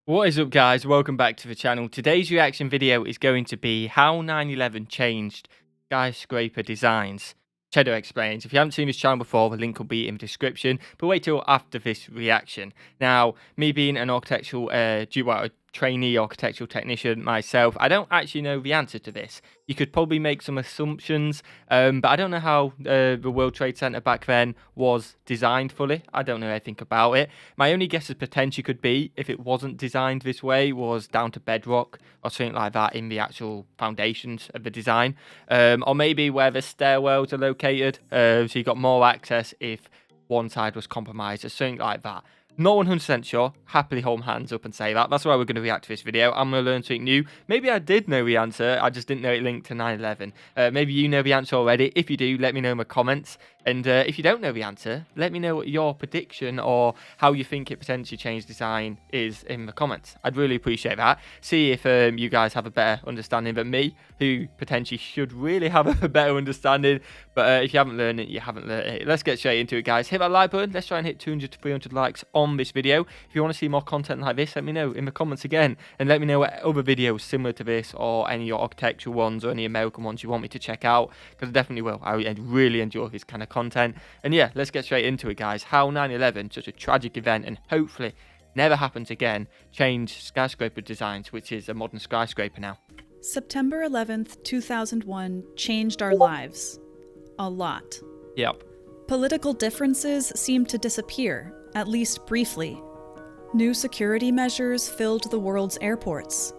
What is up, guys? Welcome back to the channel. Today's reaction video is going to be how 9/11 changed skyscraper designs. Cheddar explains. If you haven't seen this channel before, the link will be in the description, but wait till after this reaction. Now, me being an architectural trainee architectural technician myself, I don't actually know the answer to this. You could probably make some assumptions, but I don't know how the World Trade Center back then was designed fully. I don't know anything about it. My only guess of potentially could be, if it wasn't designed this way, was down to bedrock or something like that in the actual foundations of the design, or maybe where the stairwells are located, so you got more access if one side was compromised or something like that. Not 100% sure. Happily hold my hands up and say that. That's why we're going to react to this video. I'm going to learn something new. Maybe I did know the answer. I just didn't know it linked to 9/11. Maybe you know the answer already. If you do, let me know in the comments. And if you don't know the answer, let me know what your prediction or how you think it potentially changed design is in the comments. I'd really appreciate that. See if you guys have a better understanding than me, who potentially should really have a better understanding. But if you haven't learned it, you haven't learned it. Let's get straight into it, guys. Hit that like button. Let's try and hit 200 to 300 likes on this video. If you want to see more content like this, let me know in the comments again. And let me know what other videos similar to this or any architectural ones or any American ones you want me to check out, because I definitely will. I really enjoy this kind of content. And yeah, let's get straight into it, guys. How 9/11, such a tragic event and hopefully never happens again, changed skyscraper designs, which is a modern skyscraper now. September 11th, 2001 changed our lives. A lot. Yep. Political differences seemed to disappear, at least briefly. New security measures filled the world's airports.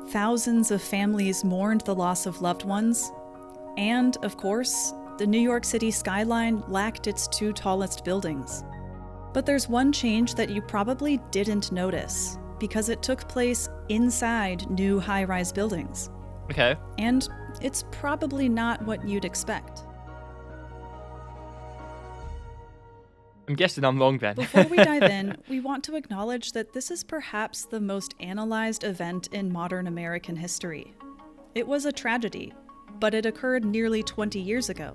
Thousands of families mourned the loss of loved ones. And, of course, the New York City skyline lacked its two tallest buildings. But there's one change that you probably didn't notice, because it took place inside new high-rise buildings. Okay. And it's probably not what you'd expect. I'm guessing I'm wrong then. Before we dive in, we want to acknowledge that this is perhaps the most analyzed event in modern American history. It was a tragedy, but it occurred nearly 20 years ago,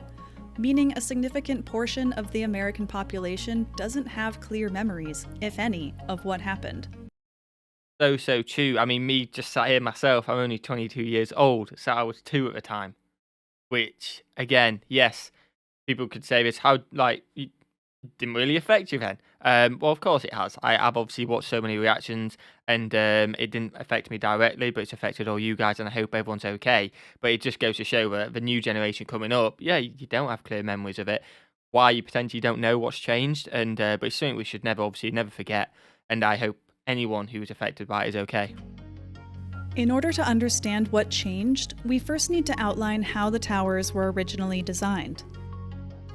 meaning a significant portion of the American population doesn't have clear memories, if any, of what happened. So true. I mean, me just sat here myself, I'm only 22 years old, so I was 2 at the time. Which, again, yes, people could say this, how, like, it didn't really affect you then. Well, of course it has. I've obviously watched so many reactions, and it didn't affect me directly, but it's affected all you guys, and I hope everyone's okay. But it just goes to show that the new generation coming up, yeah, you don't have clear memories of it. Why you potentially don't know what's changed, and but it's something we should never forget. And I hope anyone who was affected by it is okay. In order to understand what changed, we first need to outline how the towers were originally designed.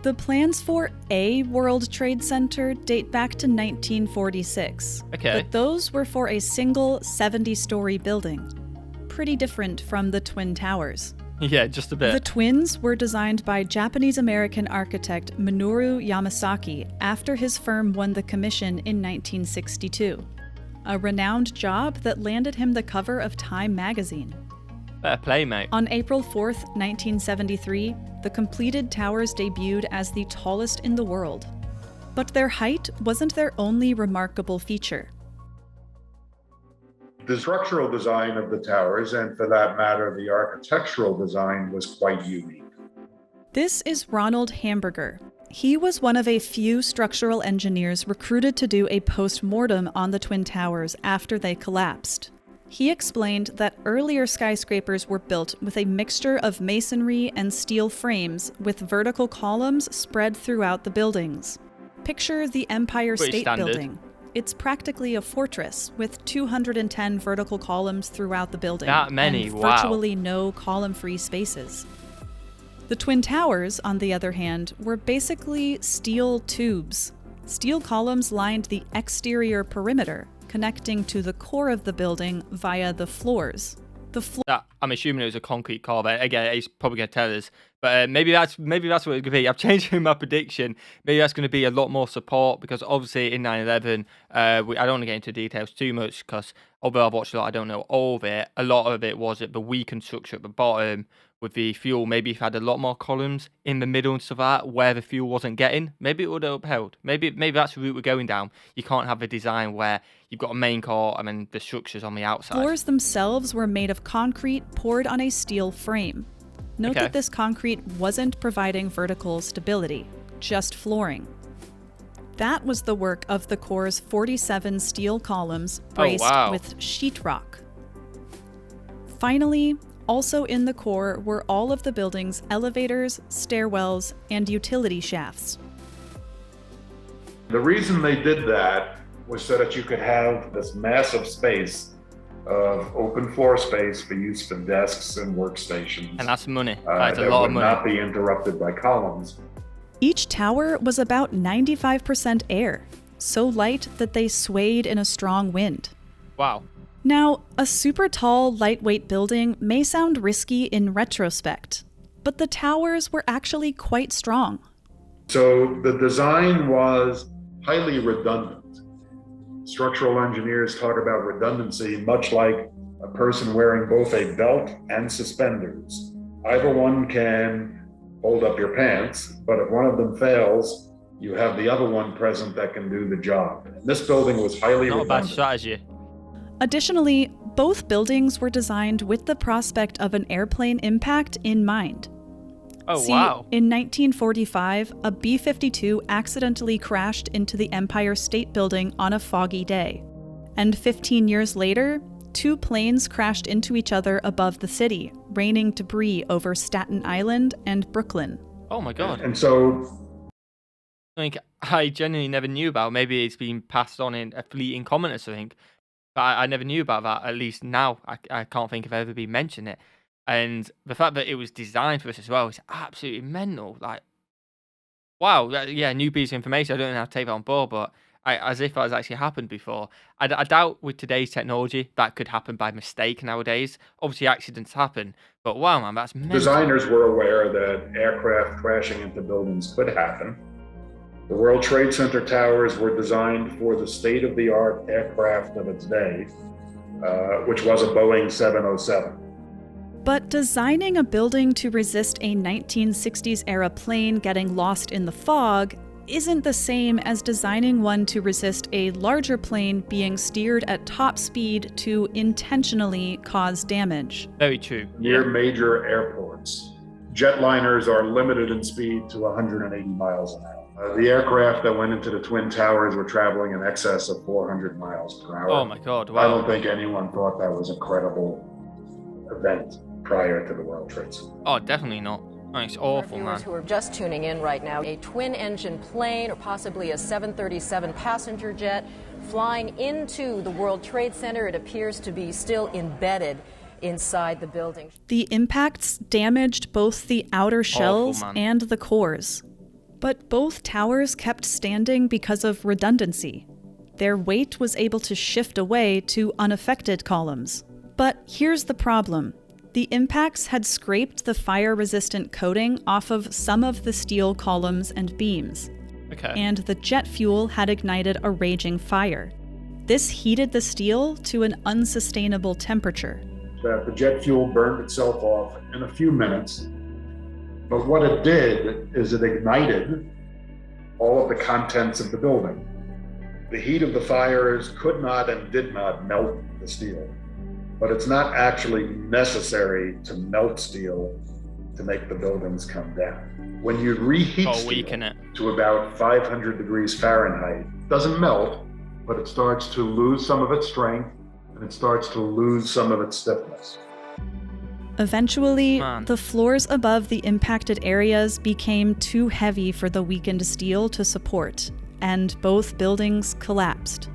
The plans for a World Trade Center date back to 1946. Okay. But those were for a single 70-story building. Pretty different from the Twin Towers. Yeah, just a bit. The twins were designed by Japanese-American architect Minoru Yamasaki after his firm won the commission in 1962. A renowned job that landed him the cover of Time magazine. Better play, mate. On April 4th, 1973, the completed towers debuted as the tallest in the world. But their height wasn't their only remarkable feature. The structural design of the towers, and for that matter, the architectural design, was quite unique. This is Ronald Hamburger. He was one of a few structural engineers recruited to do a post-mortem on the Twin Towers after they collapsed. He explained that earlier skyscrapers were built with a mixture of masonry and steel frames with vertical columns spread throughout the buildings. Picture the Empire Pretty State standard. Building. It's practically a fortress with 210 vertical columns throughout the building. That many, and wow. virtually no column-free spaces. The Twin Towers, on the other hand, were basically steel tubes. Steel columns lined the exterior perimeter, connecting to the core of the building via the floors. I'm assuming it was a concrete core, but again, he's probably going to tell us. But maybe that's what it's going to be. I've changed my prediction. Maybe that's going to be a lot more support because obviously in 9/11, I don't want to get into details too much because although I've watched a lot, I don't know all of it. A lot of it was at the weakened structure at the bottom with the fuel. Maybe if I had a lot more columns in the middle and stuff like that where the fuel wasn't getting, maybe it would have upheld. Maybe that's the route we're going down. You can't have a design where you've got a main core and then the structure's on the outside. Floors themselves were made of concrete poured on a steel frame. Note that this concrete wasn't providing vertical stability, just flooring. That was the work of the core's 47 steel columns braced with sheetrock. Finally, also in the core were all of the building's elevators, stairwells, and utility shafts. The reason they did that was so that you could have this massive space of open floor space for use for desks and workstations. And that's money. That's a lot of money. That would not be interrupted by columns. Each tower was about 95% air, so light that they swayed in a strong wind. Wow. Now, a super tall, lightweight building may sound risky in retrospect, but the towers were actually quite strong. So the design was highly redundant. Structural engineers talk about redundancy much like a person wearing both a belt and suspenders. Either one can hold up your pants, but if one of them fails, you have the other one present that can do the job. This building was highly redundant. Not a bad strategy. Additionally, both buildings were designed with the prospect of an airplane impact in mind. Oh, wow. In 1945, a B-52 accidentally crashed into the Empire State Building on a foggy day. And 15 years later, 2 planes crashed into each other above the city, raining debris over Staten Island and Brooklyn. Oh my God. And so I genuinely never knew about. Maybe it's been passed on in a fleeting comment or something. But I never knew about that. At least now, I can't think of ever been mentioned it. And the fact that it was designed for us as well is absolutely mental. Like, wow, new piece of information. I don't know how to take that on board, but as if that has actually happened before. I doubt with today's technology that could happen by mistake nowadays. Obviously, accidents happen, but wow, man, that's mental. Designers were aware that aircraft crashing into buildings could happen. The World Trade Center towers were designed for the state-of-the-art aircraft of its day, which was a Boeing 707. But designing a building to resist a 1960s-era plane getting lost in the fog isn't the same as designing one to resist a larger plane being steered at top speed to intentionally cause damage. Very true. Near major airports, jetliners are limited in speed to 180 miles an hour. The aircraft that went into the Twin Towers were traveling in excess of 400 miles per hour. Oh my God, wow. I don't think anyone thought that was a credible event prior to the World Trade Center. Oh, definitely not. Oh, it's awful, man. Who are just tuning in right now, a twin-engine plane or possibly a 737 passenger jet flying into the World Trade Center. It appears to be still embedded inside the building. The impacts damaged both the outer shells and the cores. But both towers kept standing because of redundancy. Their weight was able to shift away to unaffected columns. But here's the problem. The impacts had scraped the fire-resistant coating off of some of the steel columns and beams. Okay. And the jet fuel had ignited a raging fire. This heated the steel to an unsustainable temperature. The jet fuel burned itself off in a few minutes, but what it did is it ignited all of the contents of the building. The heat of the fires could not and did not melt the steel. But it's not actually necessary to melt steel to make the buildings come down. When you reheat steel to about 500 degrees Fahrenheit, it doesn't melt, but it starts to lose some of its strength and it starts to lose some of its stiffness. Eventually, the floors above the impacted areas became too heavy for the weakened steel to support, and both buildings collapsed.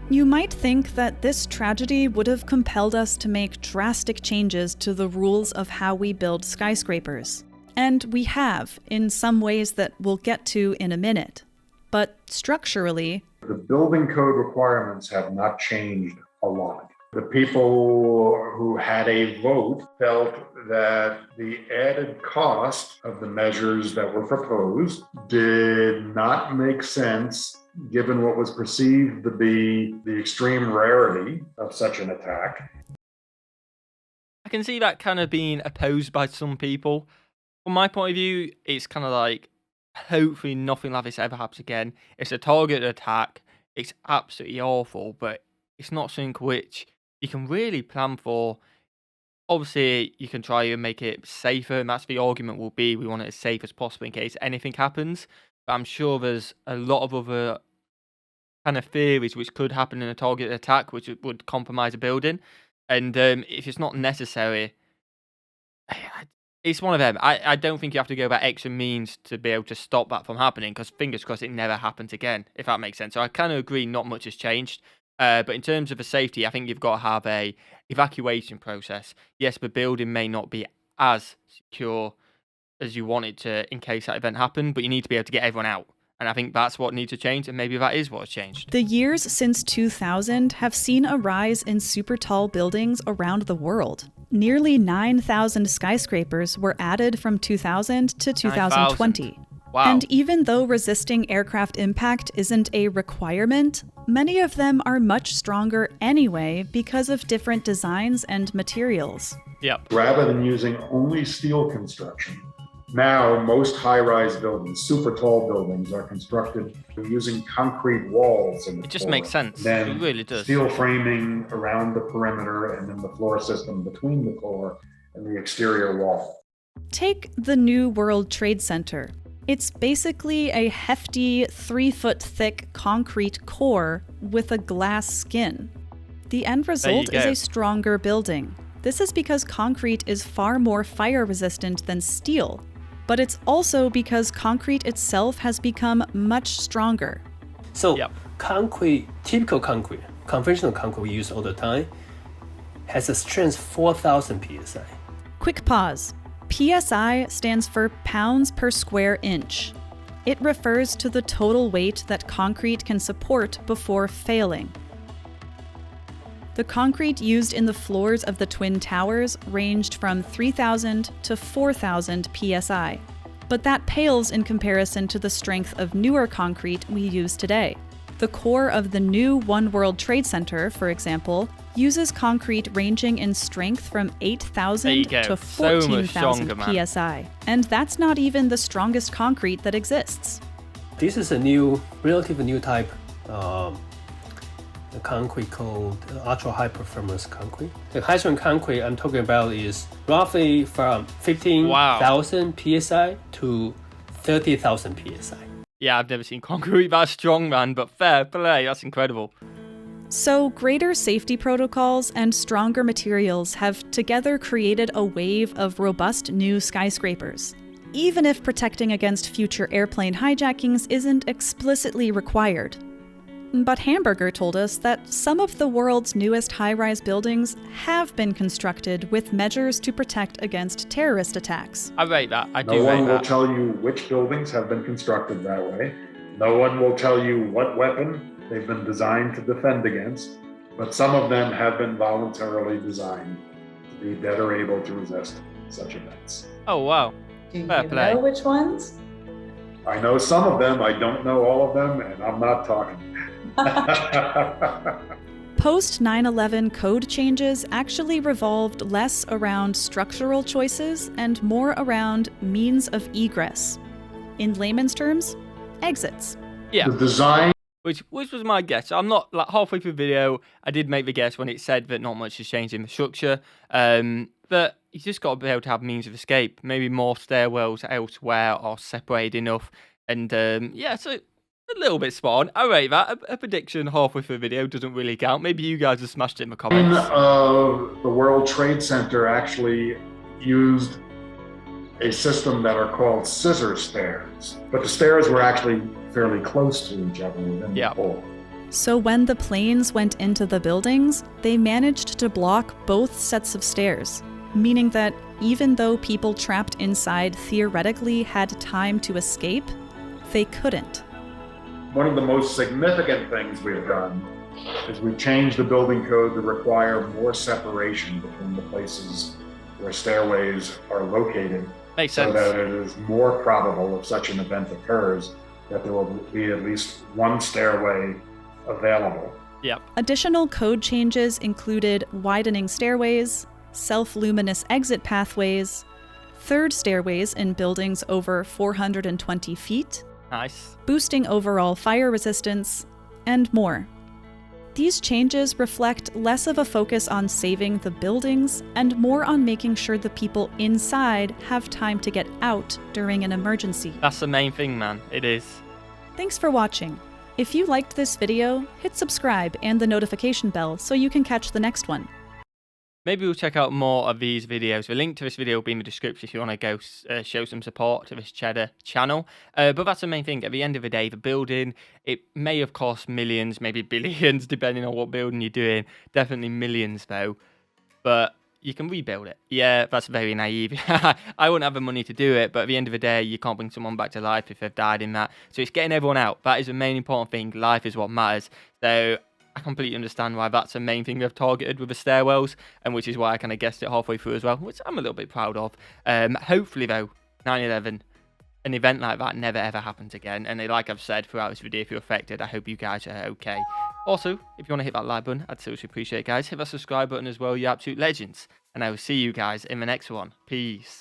You might think that this tragedy would have compelled us to make drastic changes to the rules of how we build skyscrapers. And we have, in some ways that we'll get to in a minute. But structurally, the building code requirements have not changed a lot. The people who had a vote felt that the added cost of the measures that were proposed did not make sense given what was perceived to be the extreme rarity of such an attack. I can see that kind of being opposed by some people. From my point of view, it's kind of like, hopefully nothing like this ever happens again. It's a targeted attack. It's absolutely awful, but it's not something which you can really plan for. Obviously, you can try and make it safer, and that's the argument will be we want it as safe as possible in case anything happens. But I'm sure there's a lot of other kind of theories which could happen in a targeted attack, which would compromise a building. And if it's not necessary, it's one of them. I don't think you have to go about extra means to be able to stop that from happening, because fingers crossed it never happens again, if that makes sense. So I kind of agree not much has changed. But in terms of the safety, I think you've got to have a evacuation process. Yes, the building may not be as secure as you want it to in case that event happened, but you need to be able to get everyone out. And I think that's what needs to change, and maybe that is what has changed. The years since 2000 have seen a rise in super tall buildings around the world. Nearly 9,000 skyscrapers were added from 2000 to 2020. 9,000. Wow. And even though resisting aircraft impact isn't a requirement, many of them are much stronger anyway because of different designs and materials. Yep. Rather than using only steel construction, now most high-rise buildings, super tall buildings, are constructed using concrete walls in the It just floor. makes sense. Then It really does. steel framing around the perimeter, and then the floor system between the floor and the exterior wall. Take the New World Trade Center. It's basically a hefty 3-foot-thick concrete core with a glass skin. The end result is a stronger building. This is because concrete is far more fire-resistant than steel, but it's also because concrete itself has become much stronger. So concrete, typical concrete, conventional concrete we use all the time, has a strength 4,000 psi. Quick pause. PSI stands for pounds per square inch. It refers to the total weight that concrete can support before failing. The concrete used in the floors of the Twin Towers ranged from 3,000 to 4,000 psi, but that pales in comparison to the strength of newer concrete we use today. The core of the new One World Trade Center, for example, uses concrete ranging in strength from 8,000 to 14,000 psi, and that's not even the strongest concrete that exists. This is a relatively new type the concrete called ultra high performance concrete. The high strength concrete I'm talking about is roughly from 15,000 psi to 30,000 psi. Yeah, I've never seen concrete that strong, man, but fair play, that's incredible. So greater safety protocols and stronger materials have together created a wave of robust new skyscrapers. Even if protecting against future airplane hijackings isn't explicitly required. But Hamburger told us that some of the world's newest high-rise buildings have been constructed with measures to protect against terrorist attacks. I rate that. I do No rate one will that. tell you which buildings have been constructed that way. No one will tell you what weapon they've been designed to defend against, but some of them have been voluntarily designed to be better able to resist such events. Oh, wow. Do Fair you play. know which ones? I know some of them, I don't know all of them, and I'm not talking. Post 9/11 code changes actually revolved less around structural choices and more around means of egress. In layman's terms, exits. Yeah. The design Which was my guess. I'm not like halfway through the video. I did make the guess when it said that not much has changed in the structure. But you just got to be able to have means of escape. Maybe more stairwells elsewhere are separated enough. And yeah, so a little bit spot on. I rate that. A prediction halfway through the video doesn't really count. Maybe you guys have smashed it in the comments. of the World Trade Center actually used a system that are called scissor stairs, but the stairs were actually fairly close to each other within the floor. So when the planes went into the buildings, they managed to block both sets of stairs, meaning that even though people trapped inside theoretically had time to escape, they couldn't. One of the most significant things we've done is we've changed the building code to require more separation between the places where stairways are located. Makes so sense. that it is more probable if such an event occurs that there will be at least one stairway available. Yep. Additional code changes included widening stairways, self-luminous exit pathways, third stairways in buildings over 420 feet, Nice. boosting overall fire resistance, and more. These changes reflect less of a focus on saving the buildings and more on making sure the people inside have time to get out during an emergency. That's the main thing, man. It is. Thanks for watching. If you liked this video, hit subscribe and the notification bell so you can catch the next one. Maybe we'll check out more of these videos. The link to this video will be in the description if you want to go show some support to this Cheddar channel. But that's the main thing. At the end of the day, the building, it may have cost millions, maybe billions, depending on what building you're doing. Definitely millions, though. But you can rebuild it. Yeah, that's very naive. I wouldn't have the money to do it, but at the end of the day, you can't bring someone back to life if they've died in that. So it's getting everyone out. That is the main important thing. Life is what matters. So I completely understand why that's the main thing they've targeted with the stairwells, and which is why I kind of guessed it halfway through as well, which I'm a little bit proud of. Hopefully, though, 9/11, an event like that never ever happens again. And like I've said throughout this video, if you're affected, I hope you guys are okay. Also, if you want to hit that like button, I'd seriously appreciate it, guys. Hit that subscribe button as well, you absolute legends. And I will see you guys in the next one. Peace.